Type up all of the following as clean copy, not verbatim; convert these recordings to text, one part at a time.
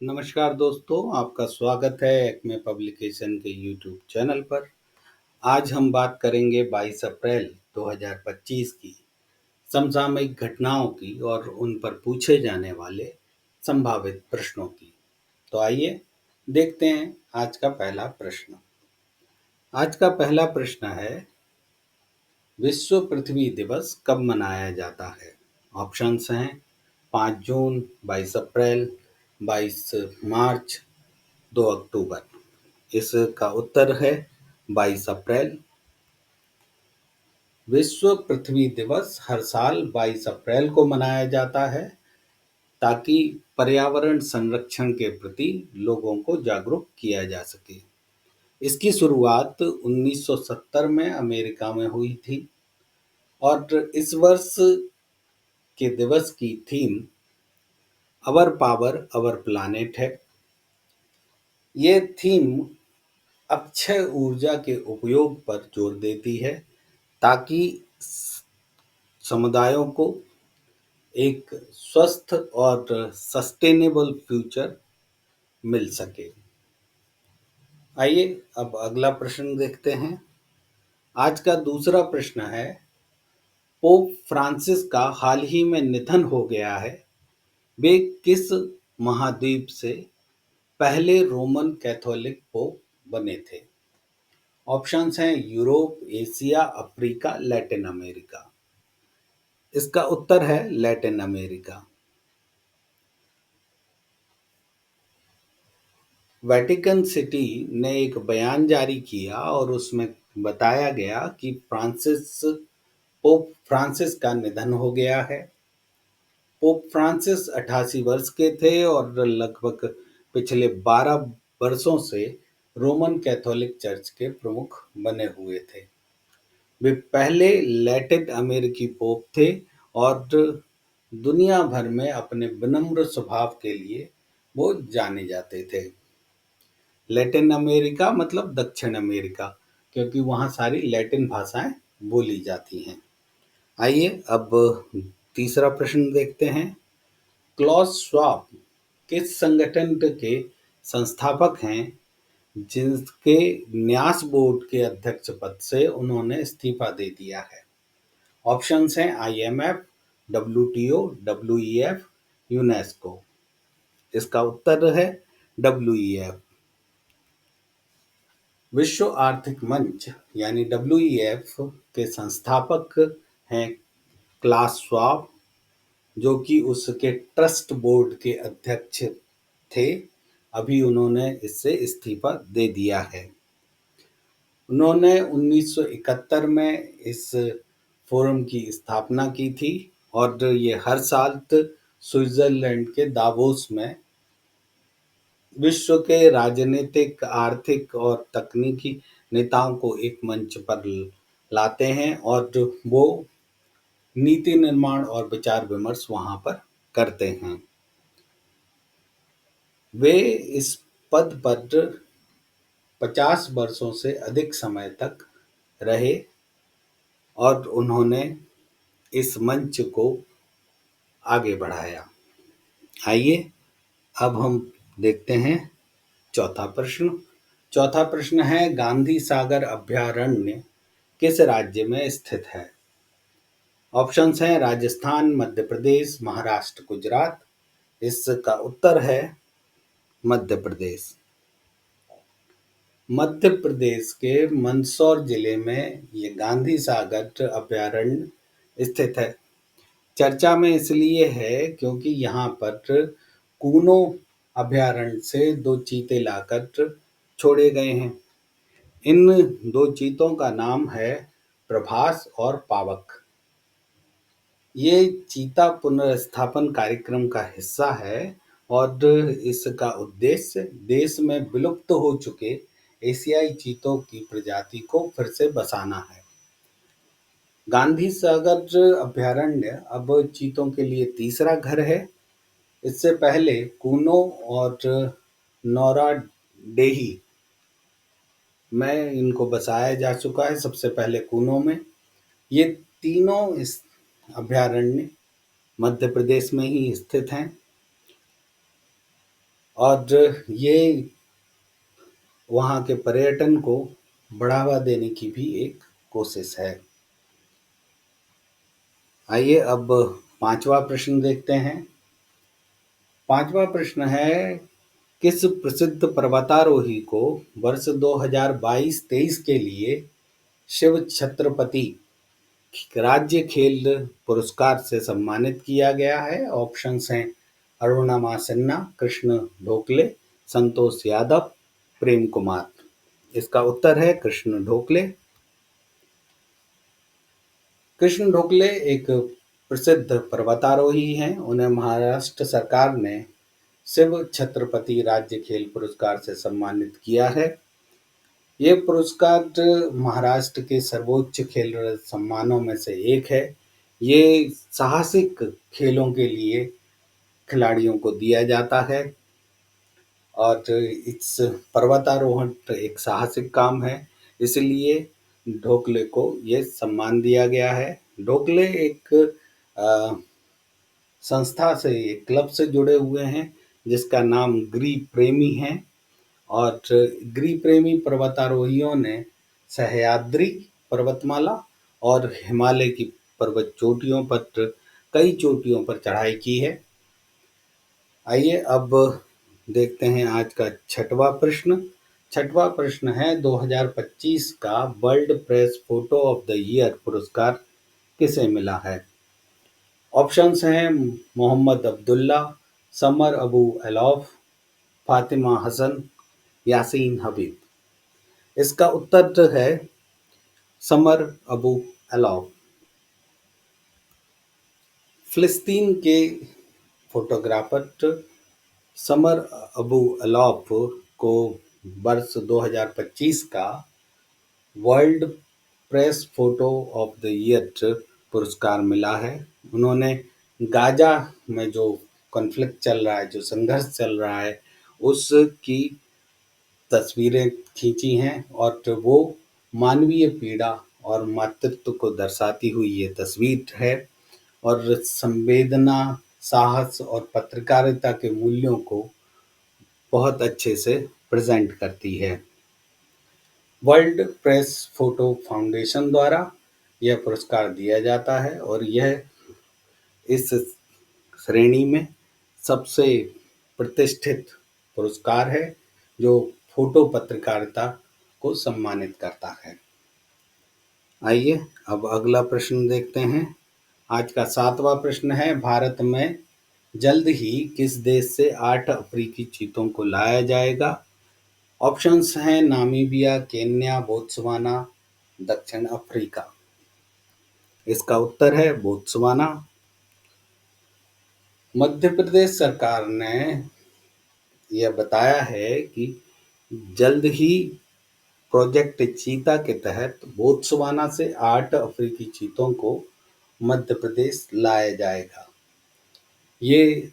नमस्कार दोस्तों, आपका स्वागत है एक्मे पब्लिकेशन के यूट्यूब चैनल पर। आज हम बात करेंगे 22 अप्रैल 2025 की समसामयिक घटनाओं की और उन पर पूछे जाने वाले संभावित प्रश्नों की। तो आइए देखते हैं आज का पहला प्रश्न। आज का पहला प्रश्न है, विश्व पृथ्वी दिवस कब मनाया जाता है? ऑप्शंस हैं 5 जून, 22 अप्रैल, 22 मार्च, 2 अक्टूबर। इसका उत्तर है 22 अप्रैल। विश्व पृथ्वी दिवस हर साल 22 अप्रैल को मनाया जाता है ताकि पर्यावरण संरक्षण के प्रति लोगों को जागरूक किया जा सके। इसकी शुरुआत 1970 में अमेरिका में हुई थी और इस वर्ष के दिवस की थीम अवर पावर अवर प्लानेट है। ये थीम अक्षय ऊर्जा के उपयोग पर जोर देती है ताकि समुदायों को एक स्वस्थ और सस्टेनेबल फ्यूचर मिल सके। आइए अब अगला प्रश्न देखते हैं। आज का दूसरा प्रश्न है, पोप फ्रांसिस का हाल ही में निधन हो गया है। वे किस महाद्वीप से पहले रोमन कैथोलिक पोप बने थे? ऑप्शंस हैं Europe, Asia, Africa, Latin America. इसका उत्तर है लैटिन अमेरिका। वेटिकन सिटी ने एक बयान जारी किया और उसमें बताया गया कि पोप फ्रांसिस का निधन हो गया है। पोप फ्रांसिस 88 वर्ष के थे और लगभग पिछले 12 वर्षों से रोमन कैथोलिक चर्च के प्रमुख बने हुए थे। वे पहले लैटिन अमेरिकी पोप थे और दुनिया भर में अपने विनम्र स्वभाव के लिए वो जाने जाते थे। लैटिन अमेरिका मतलब दक्षिण अमेरिका, क्योंकि वहाँ सारी लैटिन भाषाएं बोली जाती हैं। आइए अब तीसरा प्रश्न देखते हैं। क्लॉस श्वाब किस संगठन के संस्थापक हैं जिनके न्यास बोर्ड के अध्यक्ष पद से उन्होंने इस्तीफा दे दिया है? ऑप्शंस हैं IMF, WTO, WEF, यूनेस्को। इसका उत्तर है WEF। विश्व आर्थिक मंच यानी WEF के संस्थापक हैं क्लास श्वाब, जो कि उसके ट्रस्ट बोर्ड के अध्यक्ष थे। अभी उन्होंने इससे इस्तीफा दे दिया है। उन्होंने 1971 में इस फोरम की स्थापना की थी और ये हर साल स्विट्जरलैंड के दावोस में विश्व के राजनीतिक, आर्थिक और तकनीकी नेताओं को एक मंच पर लाते हैं और वो नीति निर्माण और विचार विमर्श वहां पर करते हैं। वे इस पद पर 50 वर्षों से अधिक समय तक रहे और उन्होंने इस मंच को आगे बढ़ाया। आइए अब हम देखते हैं चौथा प्रश्न। चौथा प्रश्न है, गांधी सागर अभयारण्य किस राज्य में स्थित है? ऑप्शंस हैं राजस्थान, मध्य प्रदेश, महाराष्ट्र, गुजरात। इसका उत्तर है मध्य प्रदेश। मध्य प्रदेश के मंदसौर जिले में ये गांधी सागर अभयारण्य स्थित है। चर्चा में इसलिए है क्योंकि यहाँ पर कूनो अभयारण्य से 2 चीते लाकर छोड़े गए हैं। इन 2 चीतों का नाम है प्रभास और पावक। ये चीता पुनर्स्थापन कार्यक्रम का हिस्सा है और इसका उद्देश्य देश में विलुप्त हो चुके एशियाई चीतों की प्रजाति को फिर से बसाना है। गांधी सागर अभयारण्य अब चीतों के लिए तीसरा घर है। इससे पहले कूनो और नौराडेही में इनको बसाया जा चुका है। सबसे पहले कूनो में। ये तीनों इस अभयारण्य मध्य प्रदेश में ही स्थित हैं। और ये वहाँ के पर्यटन को बढ़ावा देने की भी एक कोशिश है। आइए अब पांचवा प्रश्न देखते हैं। पांचवा प्रश्न है, किस प्रसिद्ध पर्वतारोही को वर्ष 2022-23 के लिए शिव छत्रपति राज्य खेल पुरस्कार से सम्मानित किया गया है? ऑप्शंस हैं अरुणिमा सिन्हा, कृष्ण ढोकले, संतोष यादव, प्रेम कुमार। इसका उत्तर है कृष्ण ढोकले। कृष्ण ढोकले एक प्रसिद्ध पर्वतारोही हैं। उन्हें महाराष्ट्र सरकार ने शिव छत्रपति राज्य खेल पुरस्कार से सम्मानित किया है। ये पुरस्कार महाराष्ट्र के सर्वोच्च खेल सम्मानों में से एक है। ये साहसिक खेलों के लिए खिलाड़ियों को दिया जाता है और इस पर्वतारोहण एक साहसिक काम है, इसलिए ढोकले को ये सम्मान दिया गया है। ढोकले एक अ, संस्था से, एक क्लब से जुड़े हुए हैं जिसका नाम गिरी प्रेमी है। और गिरी प्रेमी पर्वतारोहियों ने सह्याद्री पर्वतमाला और हिमालय की पर्वत चोटियों पर, कई चोटियों पर चढ़ाई की है। आइए अब देखते हैं आज का छठवां प्रश्न। छठवां प्रश्न है, 2025 का world press photo of the year पुरस्कार किसे मिला है? ऑप्शंस हैं मोहम्मद अब्दुल्ला, समर अबू अलौफ, फातिमा हसन, यासीन हबीब। इसका उत्तर है समर अबू अलौफ। फिलिस्तीन के फोटोग्राफर समर अबू अलौफ को वर्ष 2025 का world press photo of the year पुरस्कार मिला है। उन्होंने गाजा में जो कॉन्फ्लिक्ट चल रहा है, जो संघर्ष चल रहा है, उसकी तस्वीरें खींची हैं और वो मानवीय पीड़ा और मातृत्व को दर्शाती हुई ये तस्वीर है और संवेदना, साहस और पत्रकारिता के मूल्यों को बहुत अच्छे से प्रेजेंट करती है। वर्ल्ड प्रेस फोटो फाउंडेशन द्वारा यह पुरस्कार दिया जाता है और यह इस श्रेणी में सबसे प्रतिष्ठित पुरस्कार है जो फोटो पत्रकारिता को सम्मानित करता है। आइए अब अगला प्रश्न देखते हैं। आज का सातवां प्रश्न है, भारत में जल्द ही किस देश से 8 अफ्रीकी चीतों को लाया जाएगा? ऑप्शंस हैं नामीबिया, केन्या, बोत्सवाना, दक्षिण अफ्रीका। इसका उत्तर है बोत्सवाना। मध्य प्रदेश सरकार ने यह बताया है कि जल्द ही प्रोजेक्ट चीता के तहत बोत्सवाना से 8 अफ्रीकी चीतों को मध्य प्रदेश लाया जाएगा। ये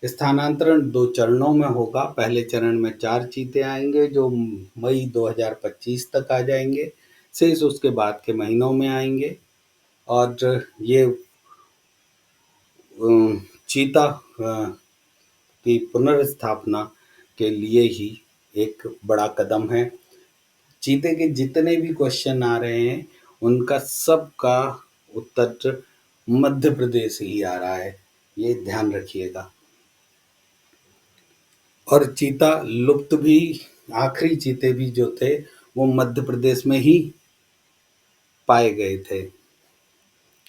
स्थानांतरण 2 चरणों में होगा। पहले चरण में 4 चीते आएंगे जो मई 2025 तक आ जाएंगे, शेष उसके बाद के महीनों में आएंगे। और ये चीता की पुनर्स्थापना के लिए ही एक बड़ा कदम है। चीते के जितने भी क्वेश्चन आ रहे हैं उनका सबका उत्तर मध्य प्रदेश ही आ रहा है, ये ध्यान रखिएगा। और चीता लुप्त भी, आखिरी चीते भी जो थे वो मध्य प्रदेश में ही पाए गए थे।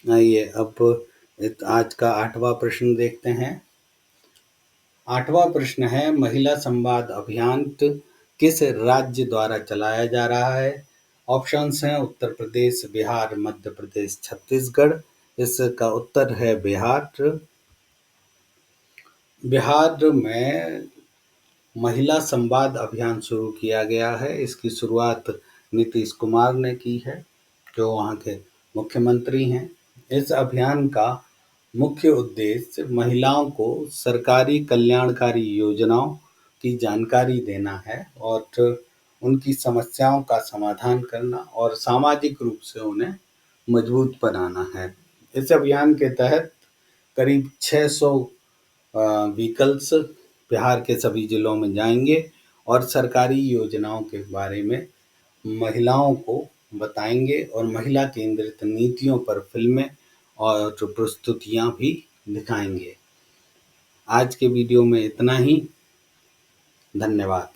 आइए अब आज का आठवां प्रश्न देखते हैं। आठवां प्रश्न है, महिला संवाद अभियान किस राज्य द्वारा चलाया जा रहा है? ऑप्शंस हैं उत्तर प्रदेश, बिहार, मध्य प्रदेश, छत्तीसगढ़। इसका उत्तर है बिहार। बिहार में महिला संवाद अभियान शुरू किया गया है। इसकी शुरुआत नीतीश कुमार ने की है जो वहाँ के मुख्यमंत्री हैं। इस अभियान का मुख्य उद्देश्य महिलाओं को सरकारी कल्याणकारी योजनाओं की जानकारी देना है और उनकी समस्याओं का समाधान करना और सामाजिक रूप से उन्हें मजबूत बनाना है। इस अभियान के तहत करीब 600 व्हीकल्स बिहार के सभी जिलों में जाएंगे और सरकारी योजनाओं के बारे में महिलाओं को बताएंगे और महिला केंद्रित नीतियों पर फिल्में और प्रस्तुतियां भी दिखाएंगे। आज के वीडियो में इतना ही। धन्यवाद।